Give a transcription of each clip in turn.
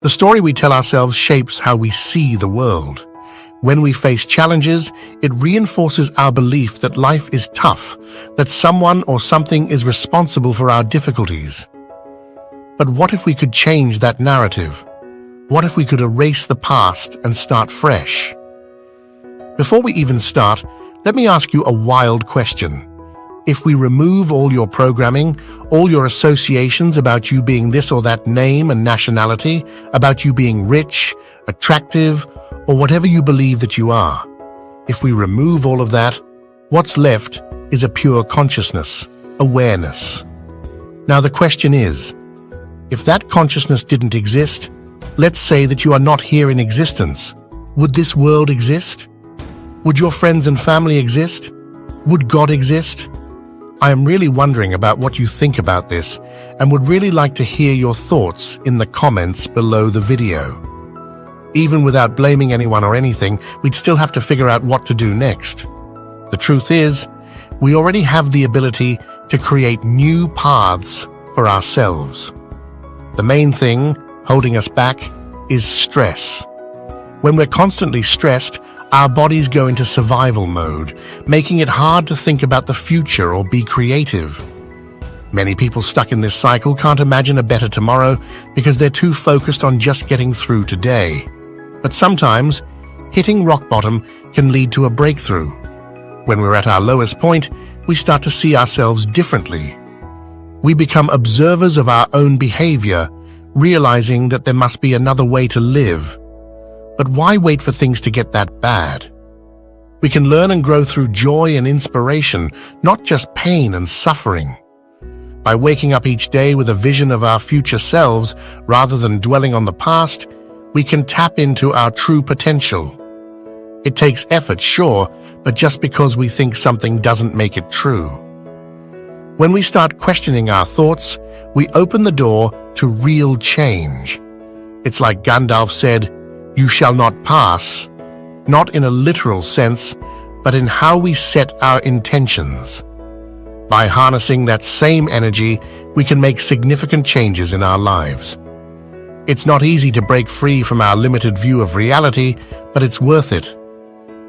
The story we tell ourselves shapes how we see the world. When we face challenges, it reinforces our belief that life is tough, that someone or something is responsible for our difficulties. But what if we could change that narrative? What if we could erase the past and start fresh? Before we even start, let me ask you a wild question. If we remove all your programming, all your associations about you being this or that name and nationality, about you being rich, attractive, or whatever you believe that you are, if we remove all of that, what's left is a pure consciousness, awareness. Now the question is, if that consciousness didn't exist, let's say that you are not here in existence, would this world exist? Would your friends and family exist? Would God exist? I am really wondering about what you think about this and would really like to hear your thoughts in the comments below the video. Even without blaming anyone or anything, we'd still have to figure out what to do next. The truth is, we already have the ability to create new paths for ourselves. The main thing holding us back is stress. When we're constantly stressed, our bodies go into survival mode, making it hard to think about the future or be creative. Many people stuck in this cycle can't imagine a better tomorrow because they're too focused on just getting through today. But sometimes, hitting rock bottom can lead to a breakthrough. When we're at our lowest point, we start to see ourselves differently. We become observers of our own behavior, realizing that there must be another way to live. But why wait for things to get that bad? We can learn and grow through joy and inspiration, not just pain and suffering. By waking up each day with a vision of our future selves, rather than dwelling on the past, we can tap into our true potential. It takes effort, sure, but just because we think something doesn't make it true. When we start questioning our thoughts, we open the door to real change. It's like Gandalf said, "You shall not pass," not in a literal sense, but in how we set our intentions. By harnessing that same energy, we can make significant changes in our lives. It's not easy to break free from our limited view of reality, but it's worth it.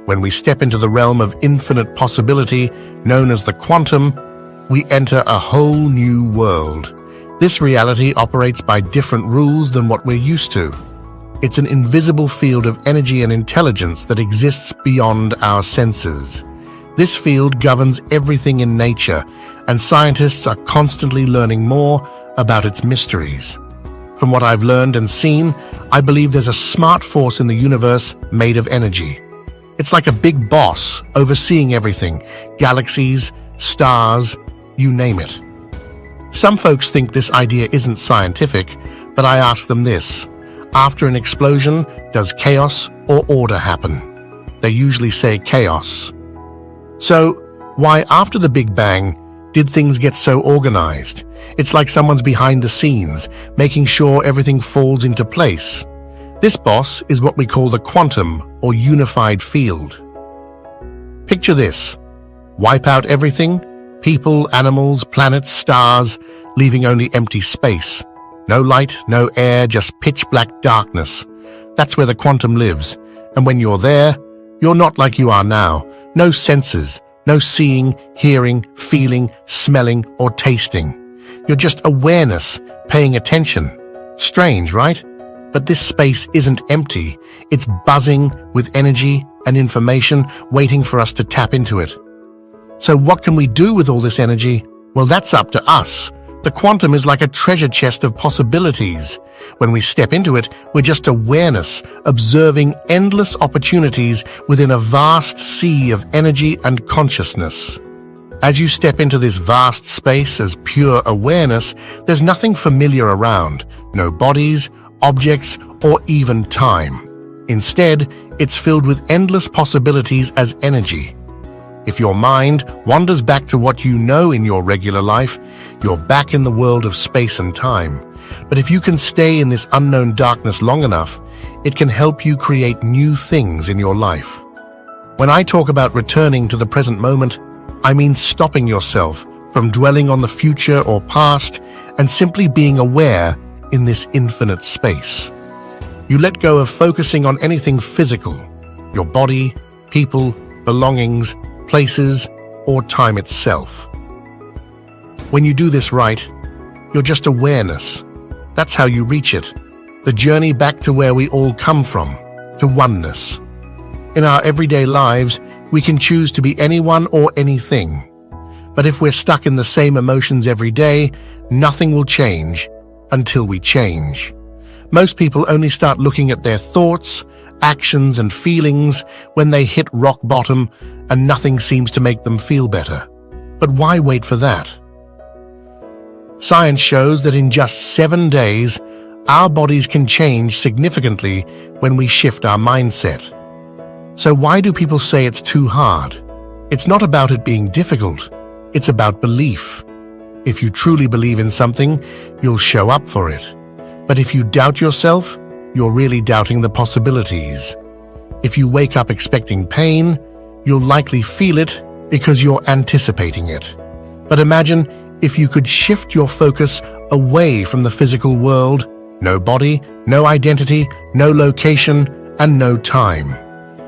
When we step into the realm of infinite possibility, known as the quantum, we enter a whole new world. This reality operates by different rules than what we're used to. It's an invisible field of energy and intelligence that exists beyond our senses. This field governs everything in nature, and scientists are constantly learning more about its mysteries. From what I've learned and seen, I believe there's a smart force in the universe made of energy. It's like a big boss overseeing everything, galaxies, stars, you name it. Some folks think this idea isn't scientific, but I ask them this. After an explosion, does chaos or order happen? They usually say chaos. So, why after the Big Bang did things get so organized? It's like someone's behind the scenes, making sure everything falls into place. This boss is what we call the quantum or unified field. Picture this. Wipe out everything, people, animals, planets, stars, leaving only empty space. No light, no air, just pitch-black darkness. That's where the quantum lives. And when you're there, you're not like you are now. No senses, no seeing, hearing, feeling, smelling, or tasting. You're just awareness, paying attention. Strange, right? But this space isn't empty. It's buzzing with energy and information waiting for us to tap into it. So what can we do with all this energy? Well, that's up to us. The quantum is like a treasure chest of possibilities. When we step into it, we're just awareness, observing endless opportunities within a vast sea of energy and consciousness. As you step into this vast space as pure awareness, there's nothing familiar around, no bodies, objects, or even time. Instead, it's filled with endless possibilities as energy. If your mind wanders back to what you know in your regular life, you're back in the world of space and time. But if you can stay in this unknown darkness long enough, it can help you create new things in your life. When I talk about returning to the present moment, I mean stopping yourself from dwelling on the future or past and simply being aware in this infinite space. You let go of focusing on anything physical, your body, people, belongings, places, or time itself. When you do this right, you're just awareness. That's how you reach it. The journey back to where we all come from, to oneness. In our everyday lives, we can choose to be anyone or anything. But if we're stuck in the same emotions every day, nothing will change until we change. Most people only start looking at their thoughts, actions, and feelings when they hit rock bottom and nothing seems to make them feel better. But why wait for that? Science shows that in just 7 days, our bodies can change significantly when we shift our mindset. So why do people say it's too hard? It's not about it being difficult. It's about belief. If you truly believe in something, you'll show up for it. But if you doubt yourself, you're really doubting the possibilities. If you wake up expecting pain, you'll likely feel it because you're anticipating it. But imagine if you could shift your focus away from the physical world. No body, no identity, no location, and no time.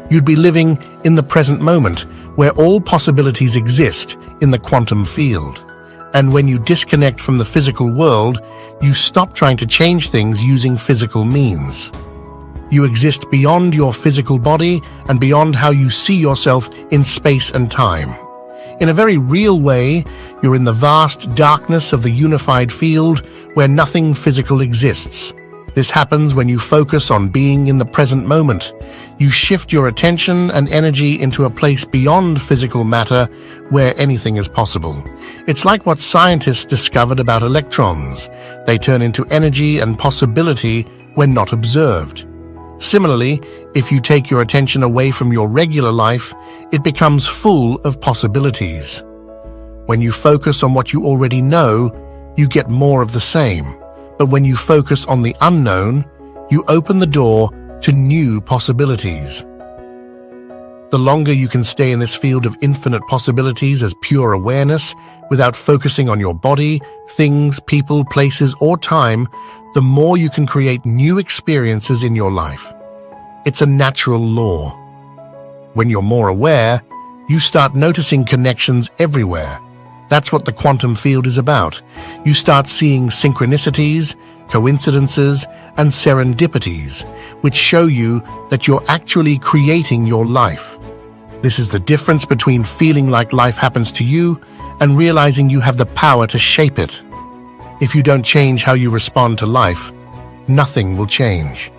You'd be living in the present moment, where all possibilities exist in the quantum field. And when you disconnect from the physical world, you stop trying to change things using physical means. You exist beyond your physical body and beyond how you see yourself in space and time. In a very real way, you're in the vast darkness of the unified field where nothing physical exists. This happens when you focus on being in the present moment. You shift your attention and energy into a place beyond physical matter where anything is possible. It's like what scientists discovered about electrons. They turn into energy and possibility when not observed. Similarly, if you take your attention away from your regular life, it becomes full of possibilities. When you focus on what you already know, you get more of the same. But when you focus on the unknown, you open the door to new possibilities. The longer you can stay in this field of infinite possibilities as pure awareness, without focusing on your body, things, people, places, or time, the more you can create new experiences in your life. It's a natural law. When you're more aware, you start noticing connections everywhere. That's what the quantum field is about. You start seeing synchronicities, coincidences, and serendipities, which show you that you're actually creating your life. This is the difference between feeling like life happens to you and realizing you have the power to shape it. If you don't change how you respond to life, nothing will change.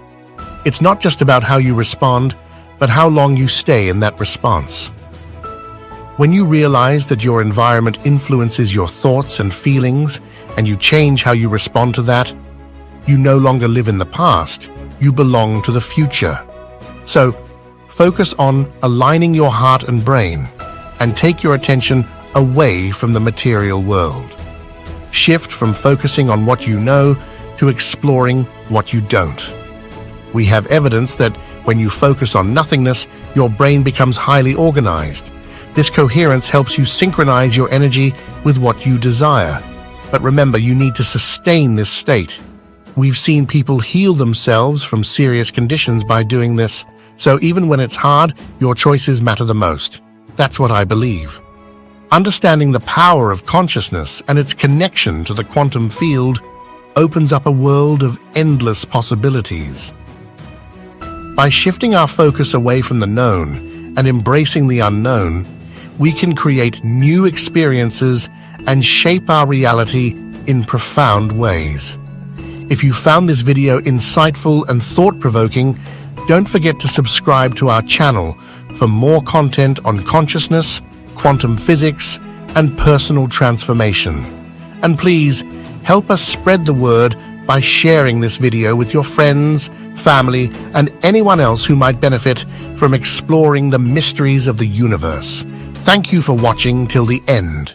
It's not just about how you respond, but how long you stay in that response. When you realize that your environment influences your thoughts and feelings, and you change how you respond to that, you no longer live in the past, you belong to the future. So, focus on aligning your heart and brain, and take your attention away from the material world. Shift from focusing on what you know to exploring what you don't. We have evidence that when you focus on nothingness, your brain becomes highly organized. This coherence helps you synchronize your energy with what you desire. But remember, you need to sustain this state. We've seen people heal themselves from serious conditions by doing this, so even when it's hard, your choices matter the most. That's what I believe. Understanding the power of consciousness and its connection to the quantum field opens up a world of endless possibilities. By shifting our focus away from the known and embracing the unknown, we can create new experiences and shape our reality in profound ways. If you found this video insightful and thought-provoking, don't forget to subscribe to our channel for more content on consciousness, quantum physics, and personal transformation. And please, help us spread the word by sharing this video with your friends, family, and anyone else who might benefit from exploring the mysteries of the universe. Thank you for watching till the end.